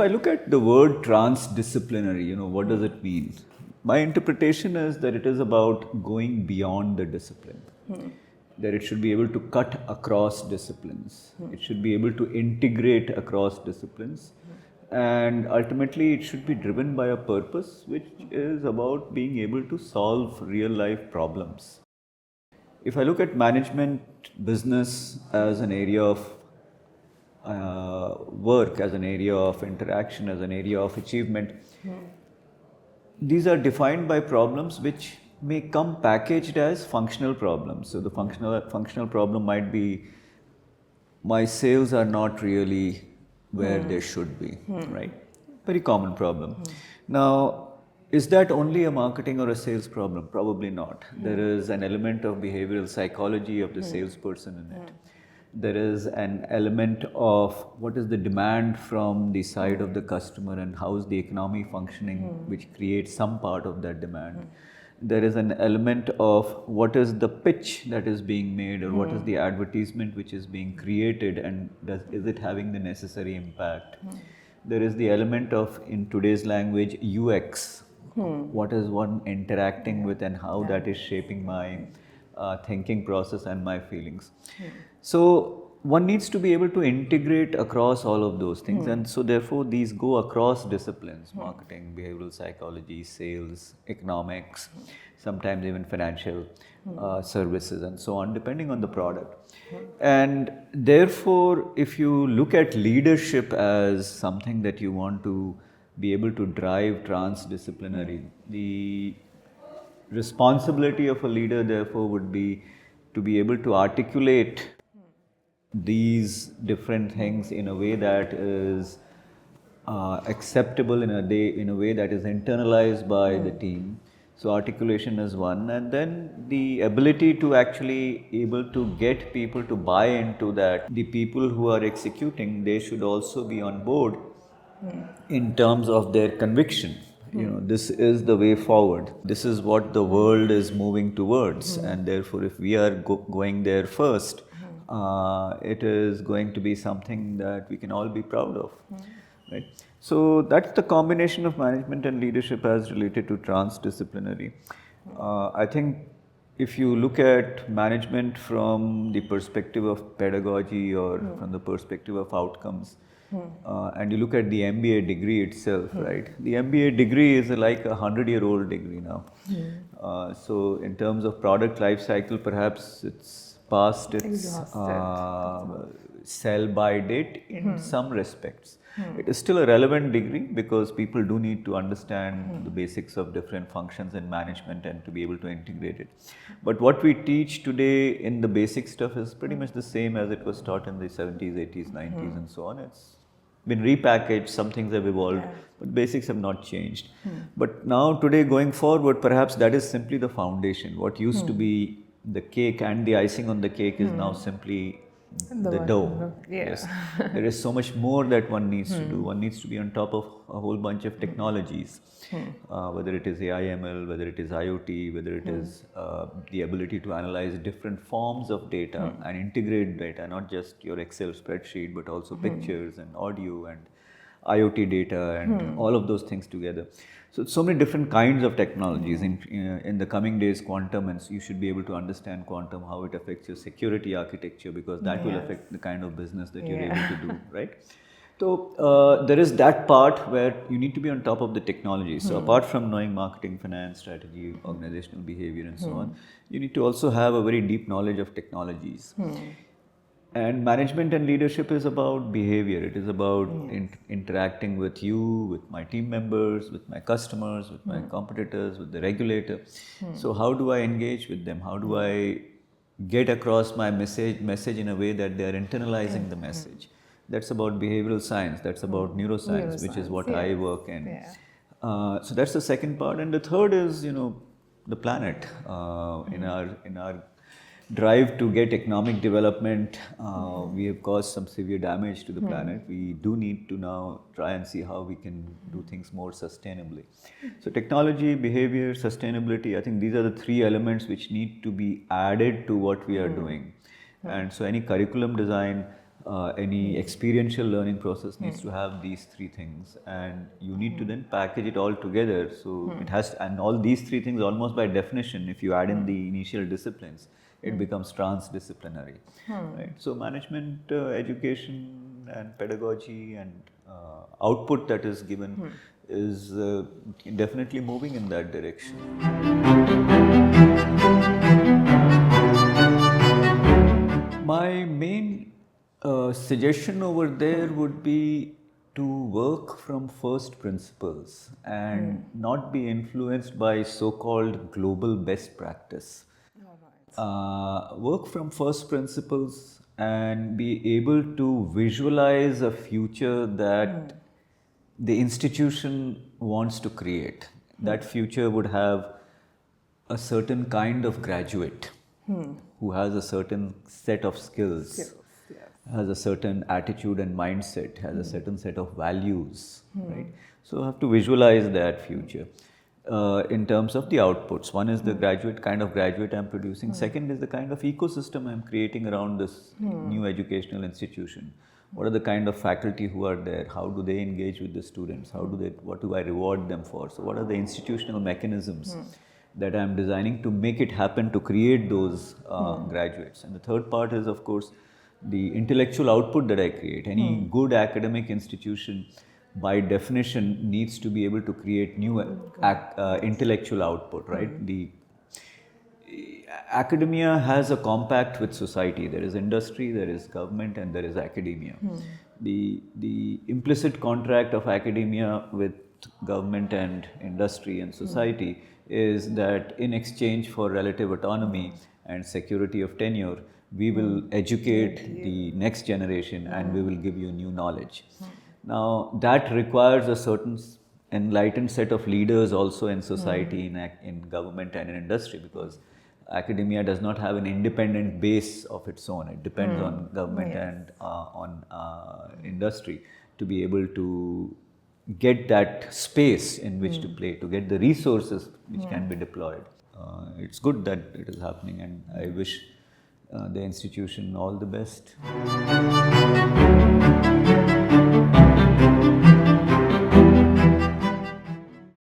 I look at the word transdisciplinary, what does it mean? My interpretation is that it is about going beyond the discipline. That it should be able to cut across disciplines. It should be able to integrate across disciplines. And ultimately, it should be driven by a purpose, which is about being able to solve real life problems. If I look at management, business as an area of work, as an area of interaction, as an area of achievement, these are defined by problems which may come packaged as functional problems. So the functional problem might be, my sales are not really where they should be, right? Very common problem. Now, is that only a marketing or a sales problem? Probably not. There is an element of behavioral psychology of the salesperson in it. There is an element of what is the demand from the side of the customer and how is the economy functioning, which creates some part of that demand. There is an element of what is the pitch that is being made, or what is the advertisement which is being created, and is it having the necessary impact. There is the element of, in today's language, UX. What is one interacting with and how that is shaping my thinking process and my feelings. So one needs to be able to integrate across all of those things, and so therefore these go across disciplines: marketing, behavioral psychology, sales, economics, sometimes even financial services, and so on, depending on the product. And therefore, if you look at leadership as something that you want to be able to drive transdisciplinary, the responsibility of a leader therefore would be to be able to articulate these different things in a way that is acceptable, in a way that is internalized by the team. So articulation is one, and then the ability to actually able to get people to buy into that. The people who are executing, they should also be on board in terms of their conviction. This is the way forward. This is what the world is moving towards, and therefore if we are going there first, it is going to be something that we can all be proud of, right? So that's the combination of management and leadership as related to transdisciplinary. I think if you look at management from the perspective of pedagogy or from the perspective of outcomes, and you look at the MBA degree itself, right? The MBA degree is like a 100-year-old degree now. So in terms of product life cycle, perhaps it's past its sell-by date in some respects. It is still a relevant degree because people do need to understand the basics of different functions in management and to be able to integrate it. But what we teach today in the basic stuff is pretty much the same as it was taught in the 70s, 80s, 90s and so on. It's been repackaged, some things have evolved, but basics have not changed. But now today going forward, perhaps that is simply the foundation. What used to be the cake and the icing on the cake is now simply the dough. Yes. There is so much more that one needs to do. One needs to be on top of a whole bunch of technologies, whether it is AI, ML, whether it is IoT, whether it is the ability to analyze different forms of data and integrate data, not just your Excel spreadsheet, but also pictures and audio and IoT data and all of those things together. So many different kinds of technologies. In the coming days, quantum, and you should be able to understand quantum, how it affects your security architecture, because that will affect the kind of business that you're able to do, right? So there is that part where you need to be on top of the technology. So apart from knowing marketing, finance, strategy, organizational behavior and so on, you need to also have a very deep knowledge of technologies. And management and leadership is about behavior. It is about interacting with you, with my team members, with my customers, with my competitors, with the regulator. So how do I engage with them? How do I get across my message in a way that they are internalizing the message? That's about behavioral science. That's about neuroscience, which is what I work in. So that's the second part. And the third is, the planet. In our drive to get economic development, we have caused some severe damage to the planet. We do need to now try and see how we can do things more sustainably. So technology, behavior, sustainability, I think these are the three elements which need to be added to what we are doing. And so any curriculum design any experiential learning process needs to have these three things, and you need to then package it all together. So it has, and all these three things, almost by definition, if you add in the initial disciplines, it becomes transdisciplinary. Right? So management, education, and pedagogy, and output that is given is definitely moving in that direction. My main suggestion over there would be to work from first principles and not be influenced by so-called global best practice. Work from first principles and be able to visualize a future that the institution wants to create. That future would have a certain kind of graduate who has a certain set of skills, has a certain attitude and mindset, has a certain set of values, right? So I have to visualize that future. In terms of the outputs, one is the kind of graduate I'm producing. Second is the kind of ecosystem I'm creating around this new educational institution. What are the kind of faculty who are there? How do they engage with the students? What do I reward them for? So what are the institutional mechanisms that I'm designing to make it happen, to create those graduates? And the third part is, of course, the intellectual output that I create. Any good academic institution, by definition, needs to be able to create new intellectual output, right? The academia has a compact with society. There is industry, there is government, and there is academia. The implicit contract of academia with government and industry and society is that in exchange for relative autonomy and security of tenure, we will educate the next generation and we will give you new knowledge. Now, that requires a certain enlightened set of leaders also in society, in government and in industry, because academia does not have an independent base of its own. It depends on government and on industry to be able to get that space in which to play, to get the resources which can be deployed. It's good that it is happening, and I wish the institution all the best.